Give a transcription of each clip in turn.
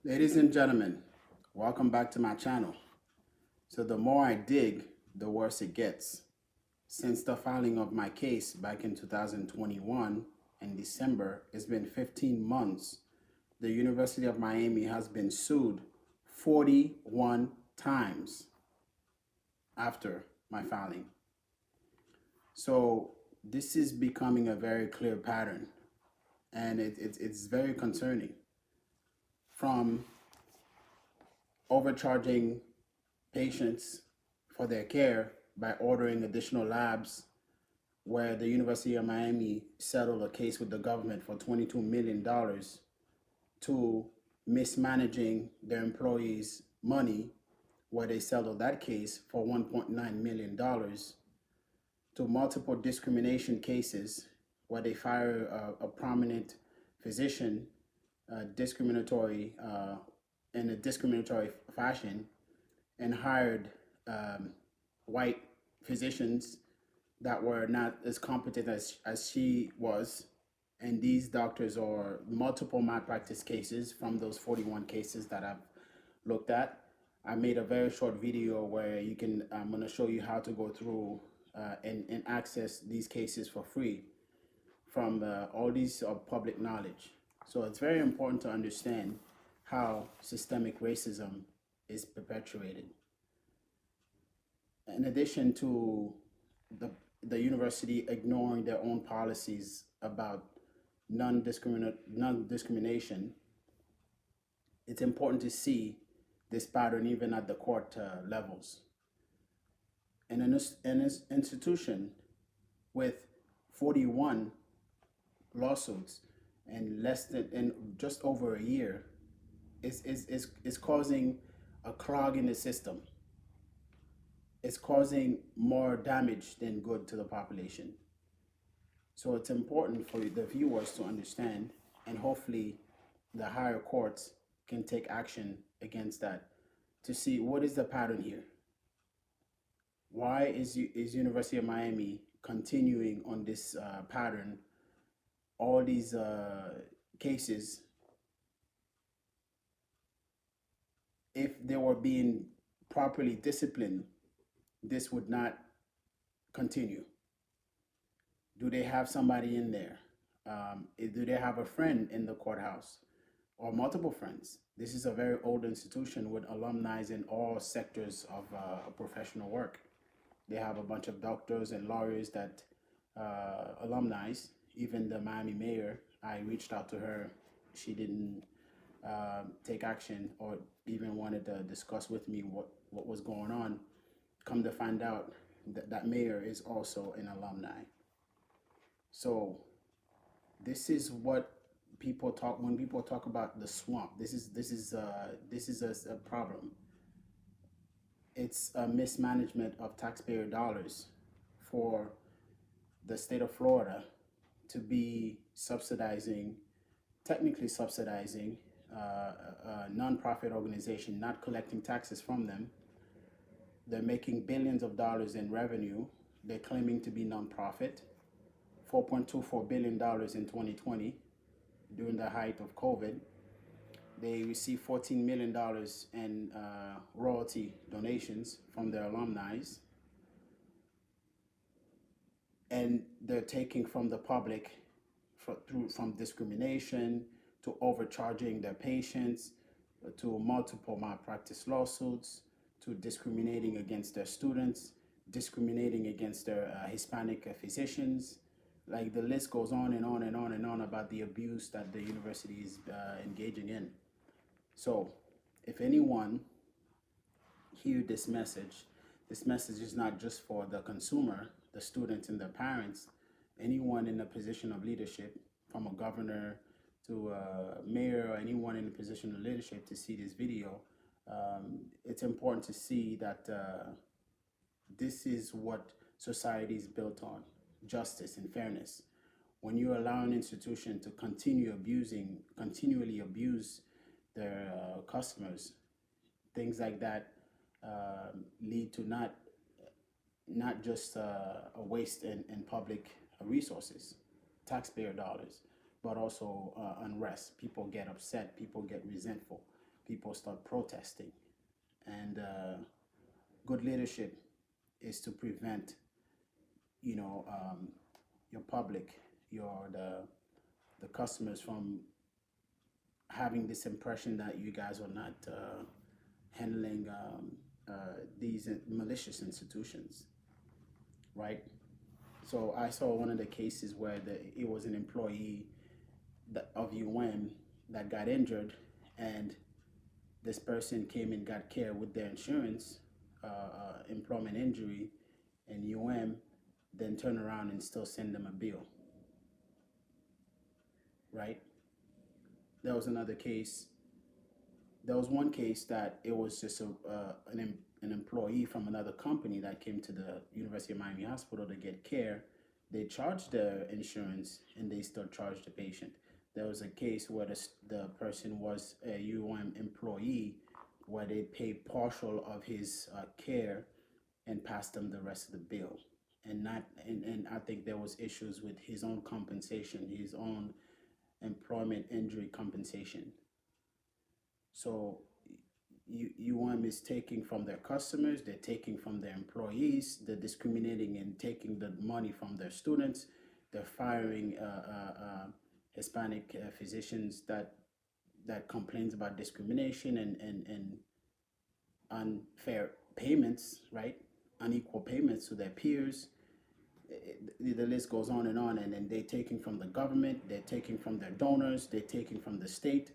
Ladies and gentlemen, welcome back to my channel. So the more I dig, the worse it gets. Since the filing of my case back in 2021 in December, it's been 15 months. The University of Miami has been sued 41 times after my filing. So this is becoming a very clear pattern, and it's very concerning. From overcharging patients for their care by ordering additional labs, where the University of Miami settled a case with the government for $22 million, to mismanaging their employees' money, where they settled that case for $1.9 million, to multiple discrimination cases where they fire a prominent physician discriminatory in a discriminatory fashion, and hired white physicians that were not as competent as she was. And these doctors are multiple malpractice cases from those 41 cases that I've looked at. I made a very short video where I'm going to show you how to go through and access these cases for free from all these public knowledge. So it's very important to understand how systemic racism is perpetuated. In addition to the, the university ignoring their own policies about non-discrimination, it's important to see this pattern even at the court levels. In an institution with 41 lawsuits and less than in just over a year, is causing a clog in the system. It's causing more damage than good to the population. So it's important for the viewers to understand, and hopefully the higher courts can take action against that to see what is the pattern here. Why is University of Miami continuing on this pattern? All these cases, if they were being properly disciplined, this would not continue. Do they have somebody in there? Do they have a friend in the courthouse or multiple friends? This is a very old institution with alumni in all sectors of professional work. They have a bunch of doctors and lawyers that alumni. Even the Miami mayor, I reached out to her. She didn't take action or even wanted to discuss with me what was going on. Come to find out that that mayor is also an alumni. So this is what people talk when people talk about the swamp. This is a problem. It's a mismanagement of taxpayer dollars for the state of Florida to be subsidizing, technically subsidizing, a nonprofit organization, not collecting taxes from them. They're making billions of dollars in revenue. They're claiming to be nonprofit. $4.24 billion in 2020 during the height of COVID. They received $14 million in royalty donations from their alumni, and they're taking from the public from discrimination to overcharging their patients to multiple malpractice lawsuits to discriminating against their students, discriminating against their Hispanic physicians. Like the list goes on and on and on and on about the abuse that the university is engaging in. So if anyone hear this message is not just for the consumer, the students and their parents, anyone in a position of leadership, from a governor to a mayor or anyone in a position of leadership to see this video. It's important to see that this is what society is built on: justice and fairness. When you allow an institution to continually abuse their customers, things like that lead to not just a waste in public resources, taxpayer dollars, but also unrest. People get upset, people get resentful. people start protesting. And good leadership is to prevent, you know, your public, the customers from having this impression that you guys are not handling these malicious institutions, right? So I saw one of the cases where it was an employee of that got injured, and this person came and got care with their insurance, employment injury, and then turn around and still send them a bill, right? There was another case. There was one case that it was just an employee from another company that came to the University of Miami Hospital to get care. They charged the insurance and they still charged the patient. There was a case where the person was a employee where they paid partial of his care and passed them the rest of the bill. And I think there was issues with his own compensation, his own employment injury compensation. So is taking from their customers, they're taking from their employees, they're discriminating and taking the money from their students, they're firing Hispanic physicians that complains about discrimination and unfair payments, right? Unequal payments to their peers. The list goes on, and then they're taking from the government, they're taking from their donors, they're taking from the state.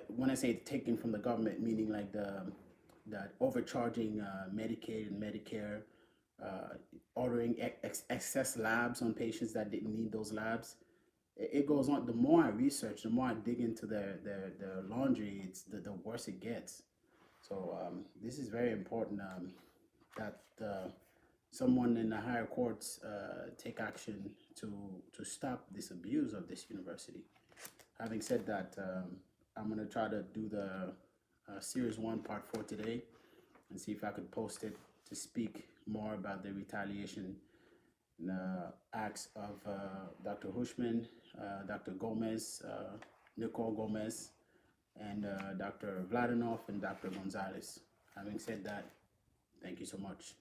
When I say taking from the government, meaning like that overcharging Medicaid and Medicare, ordering excess labs on patients that didn't need those labs. It goes on. The more I research, the more I dig into their laundry, it's the worse it gets. So this is very important that someone in the higher courts take action to stop this abuse of this university. Having said that, I'm going to try to do the Series 1 Part 4 today and see if I could post it to speak more about the retaliation acts of Dr. Hushman, Dr. Gomez, Nicole Gomez, and Dr. Vladinov and Dr. Gonzalez. Having said that, thank you so much.